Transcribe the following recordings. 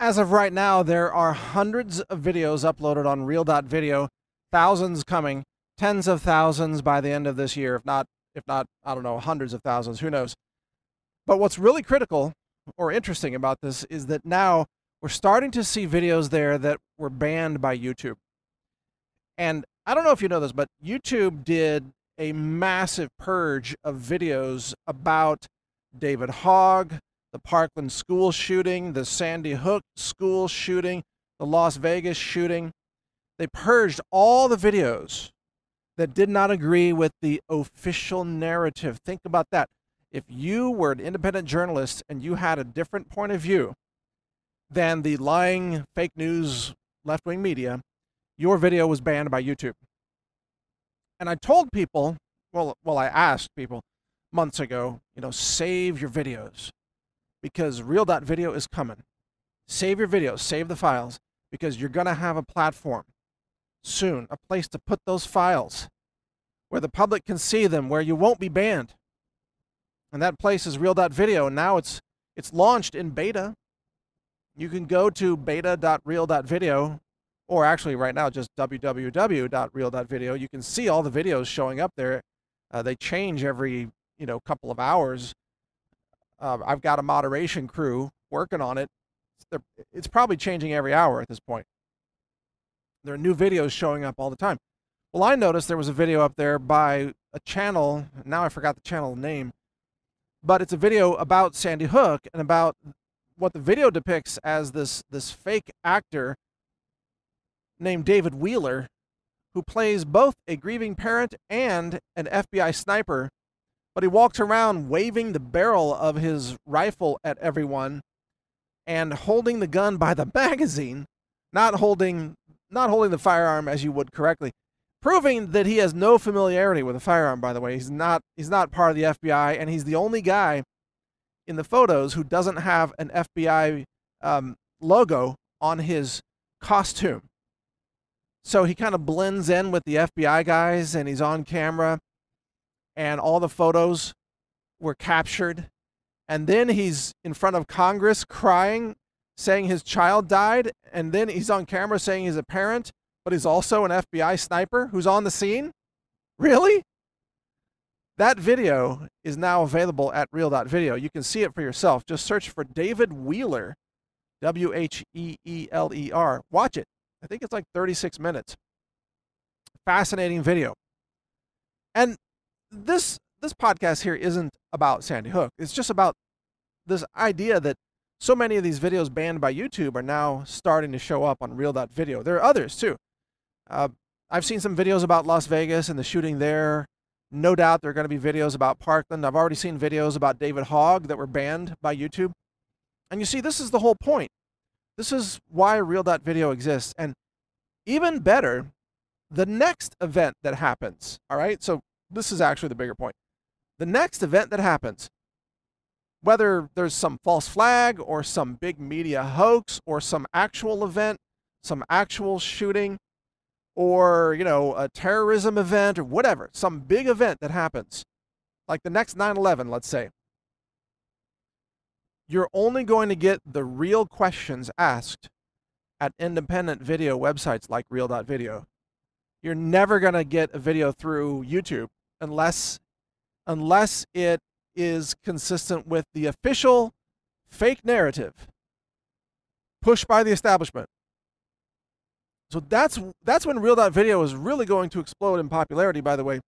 As of right now, there are hundreds of videos uploaded on Reel.video, thousands coming, tens of thousands by the end of this year, if not, I don't know, hundreds of thousands, who knows. But what's really critical or interesting about this is that now we're starting to see videos there that were banned by YouTube. And I don't know if you know this, but YouTube did a massive purge of videos about David Hogg, the Parkland school shooting, the Sandy Hook school shooting, the Las Vegas shooting. They purged all the videos that did not agree with the official narrative. Think about that. If you were an independent journalist and you had a different point of view than the lying, fake news, left-wing media, your video was banned by YouTube. And I told people, I asked people months ago, save your videos because Reel.video is coming. Save your videos, save the files, because you're going to have a platform soon, a place to put those files where the public can see them, where you won't be banned. And that place is Reel.video. And now it's launched in beta. You can go to beta.reel.video, or actually right now just www.reel.video. You can see all the videos showing up there. They change every couple of hours. I've got a moderation crew working on it. It's probably changing every hour at this point. There are new videos showing up all the time. Well, I noticed there was a video up there by a channel. Now I forgot the channel name. But it's a video about Sandy Hook and about what the video depicts as this fake actor named David Wheeler, who plays both a grieving parent and an FBI sniper. But he walks around waving the barrel of his rifle at everyone and holding the gun by the magazine, not holding the firearm as you would correctly, proving that he has no familiarity with a firearm, by the way. He's not part of the FBI, and he's the only guy in the photos who doesn't have an FBI logo on his costume. So he kind of blends in with the FBI guys, and he's on camera, and all the photos were captured. And then he's in front of Congress crying, saying his child died, and then he's on camera saying he's a parent, but he's also an FBI sniper who's on the scene? Really? That video is now available at Reel.video. You can see it for yourself. Just search for David Wheeler, Wheeler. Watch it. I think it's like 36 minutes. Fascinating video. And this podcast here isn't about Sandy Hook. It's just about this idea that so many of these videos banned by YouTube are now starting to show up on Reel.video. There are others too. I've seen some videos about Las Vegas and the shooting there. No doubt there are going to be videos about Parkland. I've already seen videos about David Hogg that were banned by YouTube. And you see, this is the whole point. This is why Reel.video exists. And even better, the next event that happens, all right? So this is actually the bigger point. The next event that happens, whether there's some false flag or some big media hoax or some actual event, some actual shooting, or, a terrorism event or whatever, some big event that happens, like the next 9/11, let's say, you're only going to get the real questions asked at independent video websites like Reel.video. You're never going to get a video through YouTube unless it is consistent with the official fake narrative pushed by the establishment. So that's when Reel.video is really going to explode in popularity, by the way,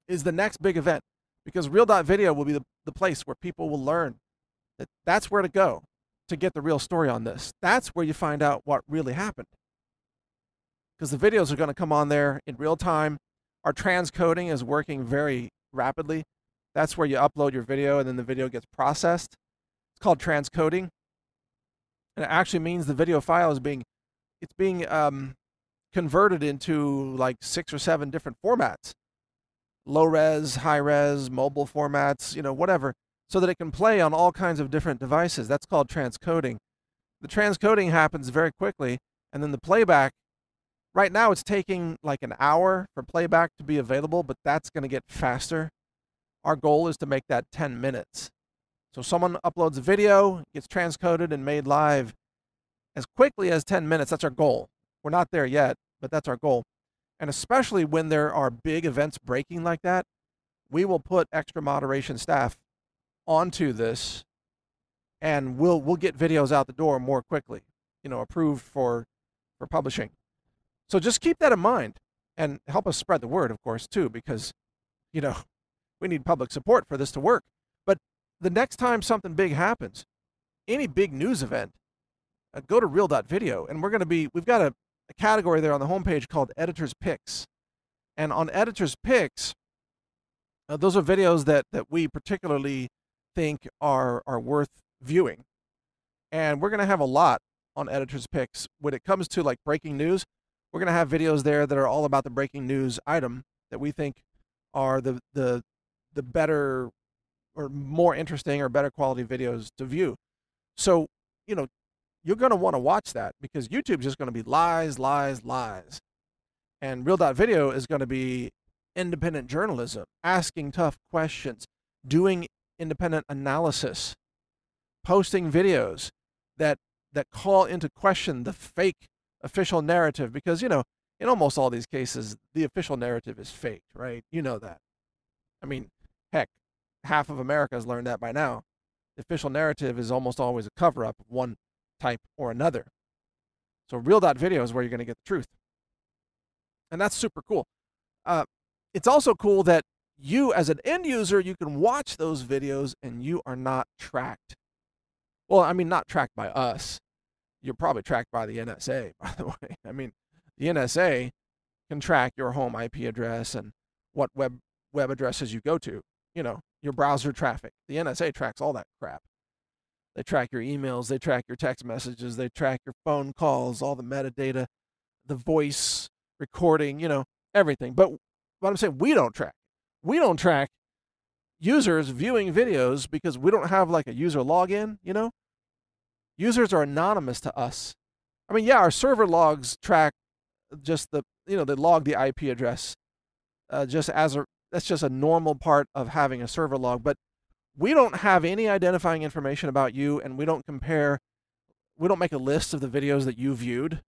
is the next big event. Because Reel.video will be the place where people will learn that that's where to go to get the real story on this. That's where you find out what really happened. Because the videos are going to come on there in real time. Our transcoding is working very rapidly. That's where you upload your video and then the video gets processed. It's called transcoding. And it actually means the video file is being converted into like 6 or 7 different formats. Low res, high res, mobile formats, whatever, so that it can play on all kinds of different devices. That's called transcoding. The transcoding happens very quickly, and then the playback, right now it's taking like an hour for playback to be available, but that's going to get faster. Our goal is to make that 10 minutes. So someone uploads a video, gets transcoded and made live as quickly as 10 minutes. That's our goal. We're not there yet, but that's our goal. And especially when there are big events breaking like that, we will put extra moderation staff onto this, and we'll get videos out the door more quickly, approved for publishing. So just keep that in mind and help us spread the word, of course, too, because, we need public support for this to work. But the next time something big happens, any big news event, go to Real.video, and we've got a category there on the homepage called Editor's Picks. And on Editor's Picks, those are videos that we particularly think are worth viewing. And we're going to have a lot on Editor's Picks. When it comes to like breaking news, we're going to have videos there that are all about the breaking news item that we think are the better or more interesting or better quality videos to view. So, you're going to want to watch that, because YouTube's just going to be lies, lies, lies. And Real.video is going to be independent journalism, asking tough questions, doing independent analysis, posting videos that call into question the fake official narrative, because, in almost all these cases, the official narrative is fake, right? You know that. I mean, heck, half of America has learned that by now. The official narrative is almost always a cover-up of one type or another. So Real.video is where you're going to get the truth. And that's super cool. It's also cool that you, as an end user, you can watch those videos and you are not tracked. Well, I mean, not tracked by us. You're probably tracked by the NSA, by the way. I mean, the NSA can track your home IP address and what web addresses you go to, your browser traffic. The NSA tracks all that crap. They track your emails, they track your text messages, they track your phone calls, all the metadata, the voice recording, everything. But what I'm saying, we don't track. We don't track users viewing videos because we don't have like a user login, Users are anonymous to us. I mean, yeah, our server logs track just they log the IP address that's just a normal part of having a server log, but we don't have any identifying information about you, and we don't make a list of the videos that you viewed.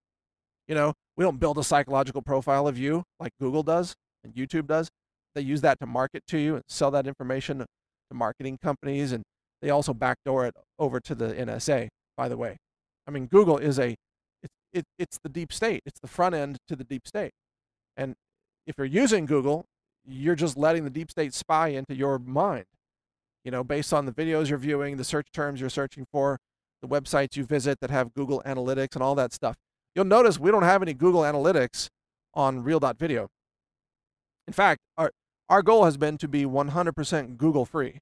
We don't build a psychological profile of you like Google does and YouTube does. They use that to market to you and sell that information to marketing companies, and they also backdoor it over to the NSA, by the way. I mean, Google is it's the deep state. It's the front end to the deep state. And if you're using Google, you're just letting the deep state spy into your mind, based on the videos you're viewing, the search terms you're searching for, the websites you visit that have Google Analytics and all that stuff. You'll notice we don't have any Google Analytics on Real.video. In fact, our goal has been to be 100% Google free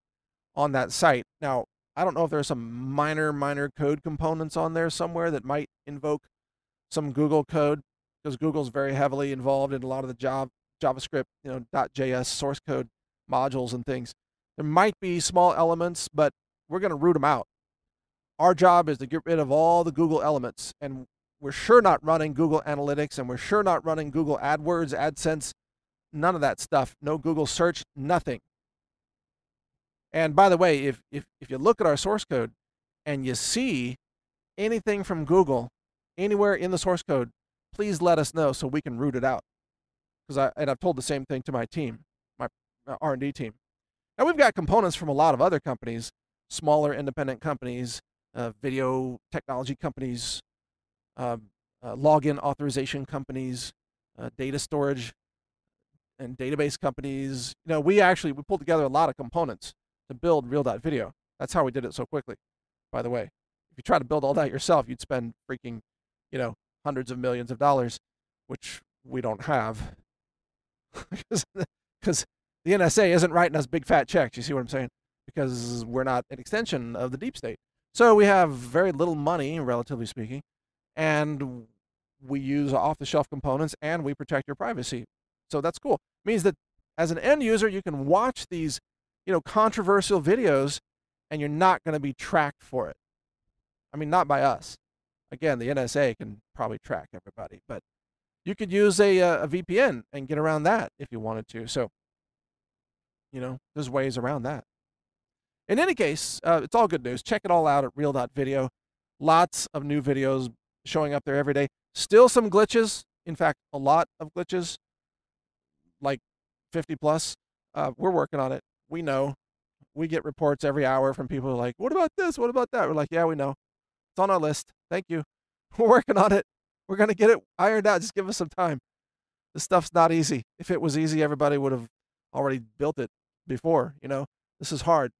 on that site. Now, I don't know if there's some minor code components on there somewhere that might invoke some Google code, because Google's very heavily involved in a lot of the JavaScript, .js source code modules and things. There might be small elements, but we're going to root them out. Our job is to get rid of all the Google elements, and we're sure not running Google Analytics, and we're sure not running Google AdWords, AdSense, none of that stuff. No Google search, nothing. And by the way, if you look at our source code and you see anything from Google anywhere in the source code, please let us know so we can root it out. I've told the same thing to my team, my R&D team. Now, we've got components from a lot of other companies, smaller independent companies, video technology companies, login authorization companies, data storage and database companies. We pulled together a lot of components to build Real.video. That's how we did it so quickly, by the way. If you try to build all that yourself, you'd spend freaking, hundreds of millions of dollars, which we don't have. Because the NSA isn't writing us big fat checks. You see what I'm saying? Because we're not an extension of the deep state. So we have very little money, relatively speaking, and we use off-the-shelf components, and we protect your privacy. So that's cool. It means that as an end user, you can watch these, controversial videos, and you're not going to be tracked for it. I mean, not by us. Again, the NSA can probably track everybody, but you could use a VPN and get around that if you wanted to. So, there's ways around that. In any case, it's all good news. Check it all out at Real.video. Lots of new videos showing up there every day. Still some glitches. In fact, a lot of glitches, like 50 plus. We're working on it. We know. We get reports every hour from people who are like, what about this? What about that? We're like, yeah, we know. It's on our list. Thank you. We're working on it. We're going to get it ironed out. Just give us some time. This stuff's not easy. If it was easy, everybody would have already built it before. You know, this is hard.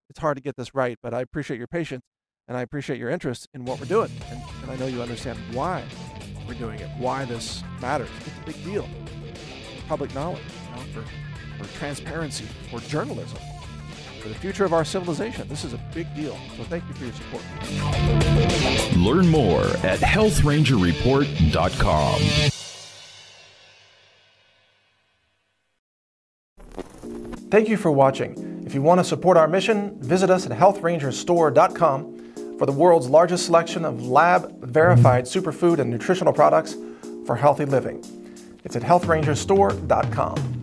It's hard to get this right, but I appreciate your patience and I appreciate your interest in what we're doing. And I know you understand why we're doing it, why this matters. It's a big deal. Public knowledge, you know, for transparency, for journalism, for the future of our civilization. This is a big deal. So thank you for your support. Learn more at healthrangerreport.com. Thank you for watching. If you want to support our mission, visit us at healthrangerstore.com for the world's largest selection of lab-verified superfood and nutritional products for healthy living. It's at healthrangerstore.com.